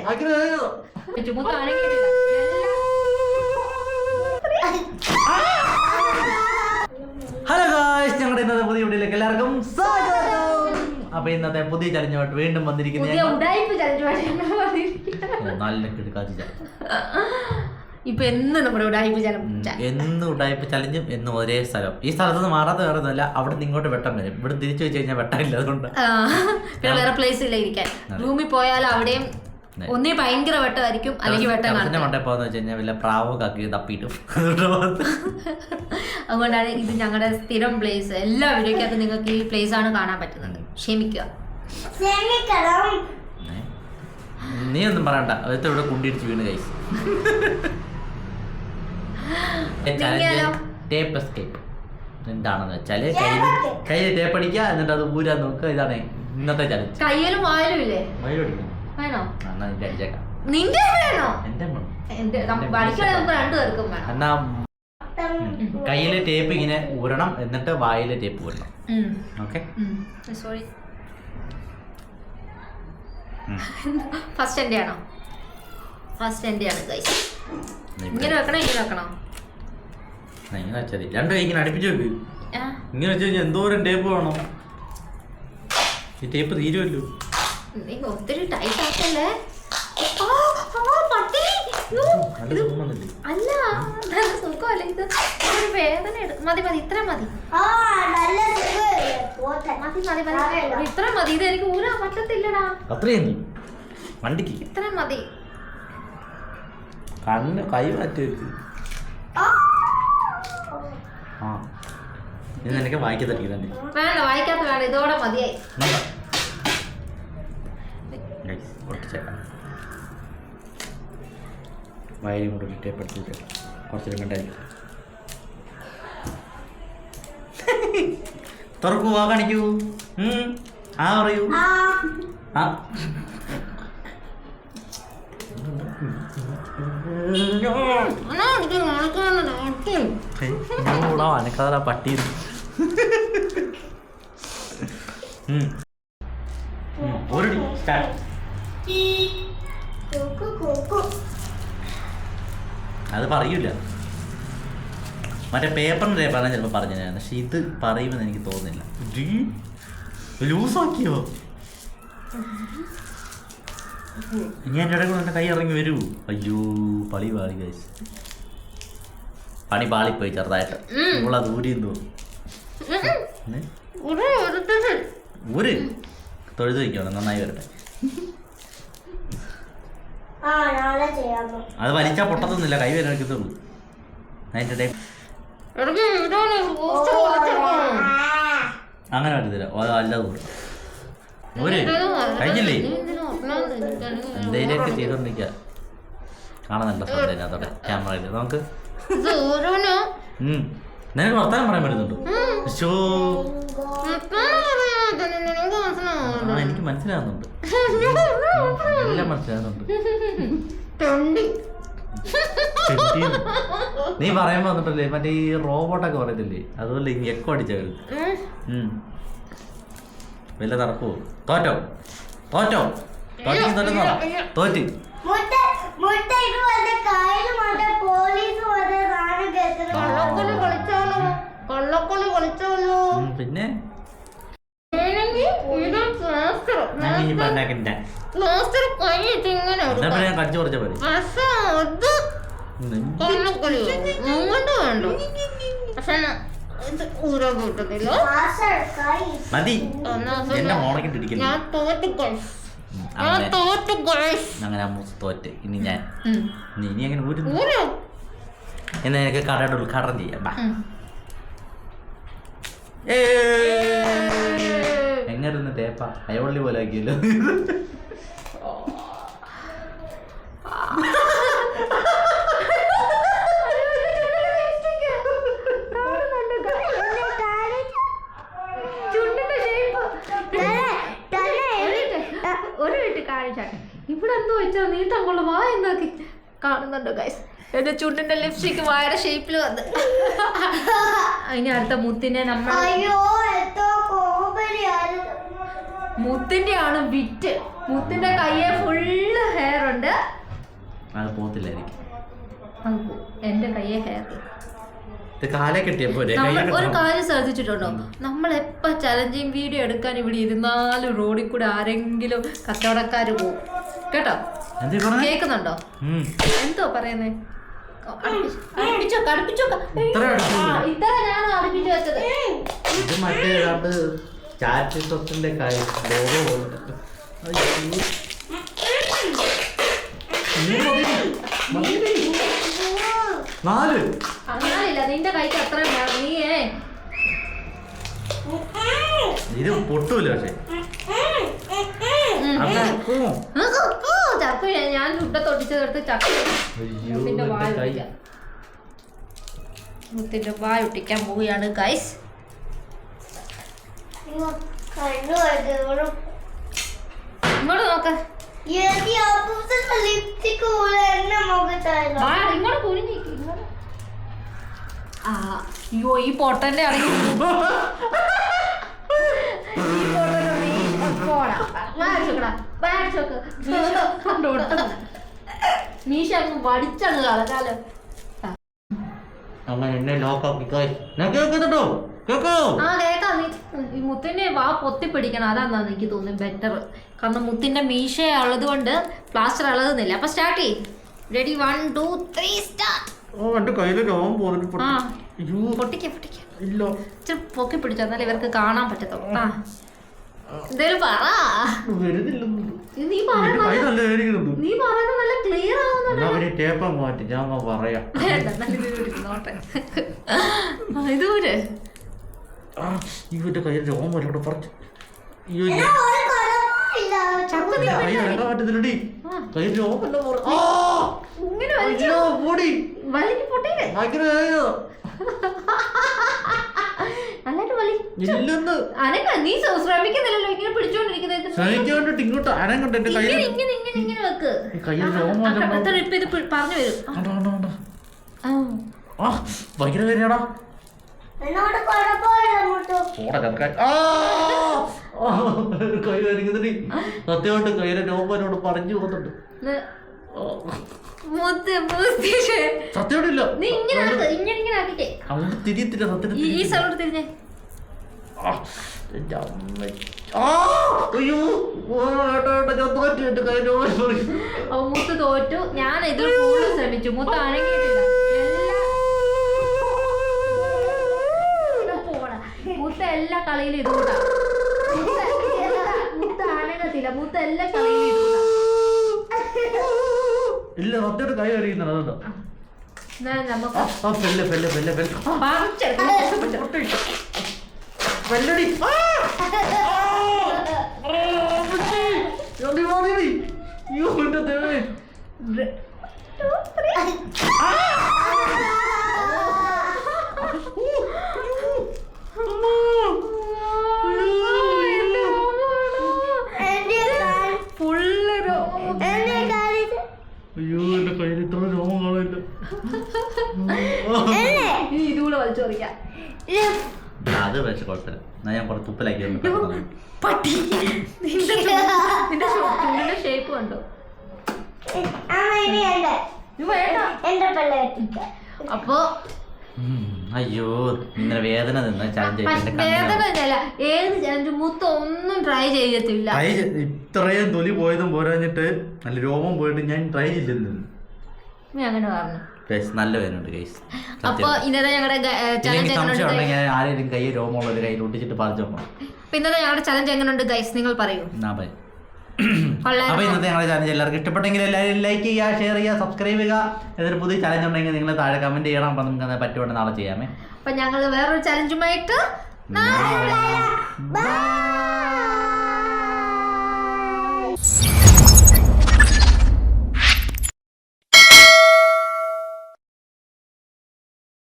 Hello guys, ഞങ്ങളുടെ ഇന്നത്തെ പുതിയ വീഡിയോയിലേക്ക് എല്ലാവർക്കും സ്വാഗതം. അപ്പൊ ഇന്നത്തെ പുതിയ ചലഞ്ചുമായിട്ട് വീണ്ടും വന്നിരിക്കുന്നത് നല്ല കിടക്കാച്ച ഇപ്പൊ എന്ന് നമ്മുടെ ഉടായ്പ ചലഞ്ചും എന്നും ഒരേ സ്ഥലം. ഈ സ്ഥലത്ത് നിന്ന് മാറാത്ത വേറെ ഒന്നുമല്ല, അവിടെ നിന്ന് ഇങ്ങോട്ട് വെട്ടം വരും. ഇവിടെ തിരിച്ചു വെച്ച് കഴിഞ്ഞാൽ വെട്ടമില്ല, അതുകൊണ്ട് വേറെ പ്ലേസ് ഇല്ല ഇരിക്കാൻ. റൂമിൽ പോയാലും അവിടെയും ഒന്നേ ഭയങ്കര വെട്ടമായിരിക്കും, അല്ലെങ്കിൽ വെട്ടം മണ്ടേ പോകാന്ന് വെച്ച് കഴിഞ്ഞാൽ വല്ല പ്രാവ് കാക്കി തപ്പിയിട്ടും. അതുകൊണ്ടാണ് ഇത് ഞങ്ങളുടെ സ്ഥിരം പ്ലേസ്. എല്ലാ വീഡിയോക്കകത്ത് നിങ്ങൾക്ക് ഈ പ്ലേസ് ആണ് കാണാൻ പറ്റുന്നത്. ക്ഷമിക്കുക, നീ ഒന്നും പറയണ്ട. അതൊക്കെ ഇവിടെ കുണ്ടിടിച്ച് വീണ് കൈസ്. ടേപ്പ് എസ്കേപ്പ് എന്താണെന്ന് വെച്ചാല് കയ്യിൽ ടേപ്പ് അടിക്കുക, എന്നിട്ട് അത് ഊരാൻ നോക്കുക. ഇതാണ് ഇന്നത്തെ ചലഞ്ച്. കയ്യിലും വായിലും ഇല്ലേ? വേണോ? നിന്റെ വേണോ? എന്നാ കയ്യില് ടേപ്പ് ഇങ്ങനെ ഊരണം, എന്നിട്ട് വായില് ടേപ്പ് ഊരണം. Okay, sorry. ഫസ്റ്റ് എന്റെ ആണോ? ഫസ്റ്റ് എന്റെ ആണ് ഗൈസ്. ഇങ്ങനെ വെക്കണോ ഇങ്ങനെ വെക്കണോ? ഇങ്ങനെ വെച്ചാൽ രണ്ടു കൈ ഇങ്ങനെ അടുപ്പിച്ച് വെക്ക്. ഇങ്ങനെ വെച്ച് കഴിഞ്ഞാൽ എന്തോരം ടേപ്പ് വേണം? ഈ ടേപ്പ് തീരുമല്ലോ. ഒത്തിരി ടൈറ്റ് ആക്കല്ലേ. അല്ല, നല്ല സുഖമല്ലേ ഇത്? ഒരു വേദന മതി മതി, ഇത്ര മതി, ഇത്ര മതി. ഇത് എനിക്ക് ഊരാൻ പറ്റത്തില്ലടാ. അത്രയും വണ്ടിക്ക് ഇത്ര മതി. കണ്ണ് കൈ മാറ്റി വെക്ക്. ഇത് നിനക്ക് വായിക്കത്തില്ല. വേണ്ട, വായിക്കാത്ത വേണ്ട, ഇതോടെ മതിയായി. വയലും കൊണ്ട് ടേപ്പ് എടുത്തിട്ട് കുറച്ചൊരു മിണ്ടായി തുറക്കൂ. ആ കാണിക്കൂ. ആ പറയൂ. ആ അനക്കാതെ പട്ടി. ഒരു സ്റ്റാർട്ട്. അത് പറയൂല. മറ്റേ പേപ്പറിൻ്റെ ടേപ്പാണ് ചിലപ്പോൾ പറഞ്ഞത്, പക്ഷെ ഇത് പറയുമെന്ന് എനിക്ക് തോന്നുന്നില്ല. ലൂസാക്കിയോ? ഇനി എൻ്റെ ഇടയിൽ എൻ്റെ കൈ ഇറങ്ങി വരൂ. അയ്യോ, പളി പാളി കഴിച്ച് പണി പാളിപ്പോയി ചെറുതായിട്ട്. നമ്മളത് ഊരിയും തോന്നും. ഊര് തൊഴുത് വയ്ക്കണം, നന്നായി വരട്ടെ. അത് വലിച്ചാൽ പൊട്ടത്തൊന്നുമില്ല, കൈ വരെ എടുക്കത്തുള്ളൂ. അതിൻ്റെ ടൈം അങ്ങനെ പറ്റത്തില്ല. അല്ലാതെ കൂടെ ഒരു കഴിഞ്ഞില്ലേ? എന്തേലൊക്കെ ചെയ്തോണ്ടിരിക്കുക. കാണുന്നുണ്ടോ അതിനകത്തോടെ ക്യാമറയിൽ? നമുക്ക് നിനക്ക് വർത്താനം പറയാൻ പറ്റുന്നുണ്ടോ? ഷോ എനിക്ക് മനസ്സിലാകുന്നുണ്ട്, എല്ലാം മനസ്സിലാകുന്നുണ്ട്. നീ പറയുമ്പോ വന്നിട്ടല്ലേ മറ്റേ ഈ റോബോട്ടൊക്കെ പറയത്തില്ലേ, അതുപോലെ എക്കോ അടിച്ചത് വല്ല നടക്കുവോ? തോറ്റോ തോറ്റോ തോറ്റ്. പിന്നെ ഞാൻ കടിച്ചു കുറച്ച പോലെ മതി. എന്റെ മോണക്കിട്ടിരിക്കുന്നു. അങ്ങനെ തോറ്റ്. ഇനി ഞാൻ ഇനി അങ്ങനെ എന്നാ എനിക്ക് കടയുടെ ഉദ്ഘാടനം ചെയ്യാം. എങ്ങനെ തേപ്പ അയവള്ളി പോലെ ആക്കിയല്ലോ. ഇവിടെ എന്തോ വെച്ചാ നീട്ടം കൊള്ള വാ എന്നൊക്കെ കാണുന്നുണ്ടോ ഗൈസ്? എന്റെ ചുണ്ടിന്റെ ലിപ്സ്റ്റിക് വായയുടെ ഷേപ്പിൽ വന്ന്. ഇനി അടുത്ത മുത്തിനെ നമ്മൾ മുത്തിന്റെ ആണ് വിറ്റ്. മുത്തിന്റെ കയ്യെ ഫുള്ള് ഹെയർ ഉണ്ട്. അത് പോത്തില്ലായിരിക്കും. എന്റെ കയ്യെ ഹെയർ. കാലേ കെട്ടിയപ്പോ ഒരു കാര്യം ശ്രദ്ധിച്ചിട്ടുണ്ടോ, നമ്മൾ എപ്പോ ചലഞ്ചിങ് വീഡിയോ എടുക്കാൻ ഇവിടെ ഇരുന്നാലും റോഡിൽ കൂടെ ആരെങ്കിലും കച്ചവടക്കാര് പോകും കേട്ടോ. കേക്കുന്നുണ്ടോ എന്തോ പറയുന്നേ? ഇത്ര ഞാൻ അടുപ്പിച്ചു വെച്ചത്. ഇത് മറ്റേ ചാറ്റ് സ്വത്തിന്റെ അങ്ങനെയില്ല, നിന്റെ കൈക്ക് അത്രയും വേണം. നീയേ ഇത് പൊട്ടൂല. പക്ഷെ ചക്ക ഞാൻ ചുട്ട തൊട്ടിച്ചെടുത്ത് ചക്ക മുത്തിന്റെ വായ ഒട്ടിക്കാൻ പോവുകയാണ് ഗൈസ്. ഇങ്ങോട്ട് നോക്ക, ഇങ്ങോട്ട് കുനിഞ്ഞിക്ക്. അയ്യോ ഈ പൊട്ടന്റെ ആണെങ്കിൽ മീശ അങ്ങ് വടിച്ചങ്ങ് കളഞ്ഞാലോ. ഈ മുത്തിന്റെ വാ പൊത്തി പിടിക്കണം, അതാന്നാ എനിക്ക് തോന്നുന്നു ബെറ്റർ. കാരണം മുത്തിന്റെ മീശ ഉള്ളത് കൊണ്ട് പ്ലാസ്റ്റർ അളകുന്നില്ല. അപ്പൊ സ്റ്റാർട്ട് ചെയ്യും. Ready 1 2 3 start. പൊക്കി പിടിച്ചോ, എന്നാലും ഇവർക്ക് കാണാൻ പറ്റത്തുള്ളൂ. എന്തേലും പറ. നീ പറയുന്നത് നല്ല ക്ലിയർ ആവുന്നുണ്ട്. ഇതൂര് ഇവന്റെ കയ്യിൽ രോമം പറിച്ചു. നീ ശ്രമിക്കുന്നില്ലല്ലോ ഇങ്ങനെ പിടിച്ചോണ്ടിരിക്കുന്നത്. ഇങ്ങനെ വെക്ക്. ഇത് പറഞ്ഞു വരും. ഭയങ്കര പേരാടാ. സത്യമായിട്ട് കയ്യിലെ രോമനോട് പറഞ്ഞു കൊടുത്തുണ്ട്. സത്യമായിട്ടില്ല. തിരിയത്തില്ല. സത്യത്തിൽ മുത്ത് തോറ്റു. ഞാൻ ഇത് കൂടുതൽ ശ്രമിച്ചു. മുത്ത് അനങ്ങിയിട്ടില്ല. മുത്ത എല്ലാ കളിയിലും ഇതുകൂട്ടാ. മുത്ത അനങ്ങത്തില്ല. മുത്ത എല്ലാ കളിയിലും ഇതുകൂട്ടാ. ഇല്ല സത്യമായിട്ട് കൈ അറിയുന്നത്. അതുകൊണ്ടോ ഇതുകൂടെ വലിച്ചു പറിക്കാം. അത് പക്ഷെ കുഴപ്പമില്ല. ഞാൻ കുറച്ച് തുപ്പലാക്കി ചുണ്ടിന്റെ ഷേപ്പ് കണ്ടോ? അപ്പൊ അയ്യോ ഇങ്ങനെ വേദന നിന്ന് വേദന ഏത് ചലഞ്ച് മുത്ത ഒന്നും ട്രൈ ചെയ്യത്തില്ല. ഇത്രയും തൊലി പോയതും പോരാഞ്ഞിട്ട് നല്ല രോമം പോയിട്ട് ഞാൻ ട്രൈ ചെയ്തില്ലെന്ന് അങ്ങനെ പറഞ്ഞു. നല്ല വേദനയുണ്ട് ഗൈസ്. അപ്പൊ ഇന്നത്തെ ഞങ്ങളുടെ ആരെങ്കിലും കൈ രോമമുള്ള കയ്യിൽ ഒട്ടിച്ചിട്ട് പറഞ്ഞു. ഇന്നത്തെ ഞങ്ങളുടെ ചലഞ്ച് എങ്ങനെയുണ്ട് ഗൈസ് നിങ്ങൾ പറയൂ. അപ്പൊ ഇന്നത്തെ ഞങ്ങളുടെ ചലഞ്ച് എല്ലാവർക്കും ഇഷ്ടപ്പെട്ടെങ്കിൽ എല്ലാവരും ലൈക്ക് ചെയ്യുക, ഷെയർ ചെയ്യുക, സബ്സ്ക്രൈബ് ചെയ്യുക. ഏതൊരു പുതിയ ചലഞ്ച് ഉണ്ടെങ്കിൽ നിങ്ങൾ താഴെ കമന്റ് ചെയ്യണം. അപ്പൊ നമുക്ക് പറ്റുവാണെങ്കിൽ നാളെ ചെയ്യാമേ. അപ്പൊ ഞങ്ങൾ വേറൊരു ചലഞ്ചുമായിട്ട്